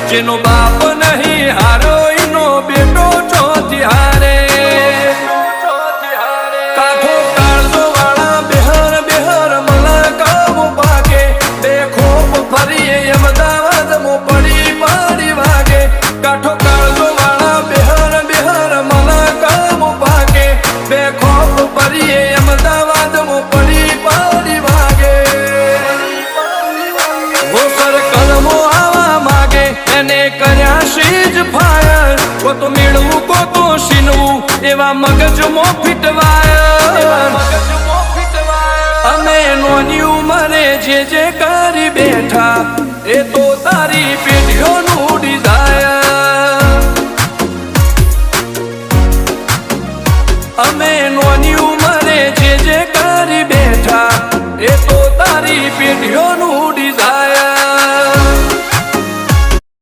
જેનો બાપ નહીં હારો એનો બેટો ચોથી હારે કાઠો કાળજો વાળા બેહર બેહર મલકાવ ભાગે બે ખોપ ફરીએ અમદાવાદ મો પડી પડી વાગે કાઠો કાળજો વાળા બેહર બેહર મલકાવ ભાગે બે ખોપ ફરીએ અમદાવાદ મો પડી પડી વાગે વો સર્કલમો આવા માગે એને કર્યા શીજ ફાયર કો તો મેળવું કો તો શીનવું એવા મગજમો ફીટવા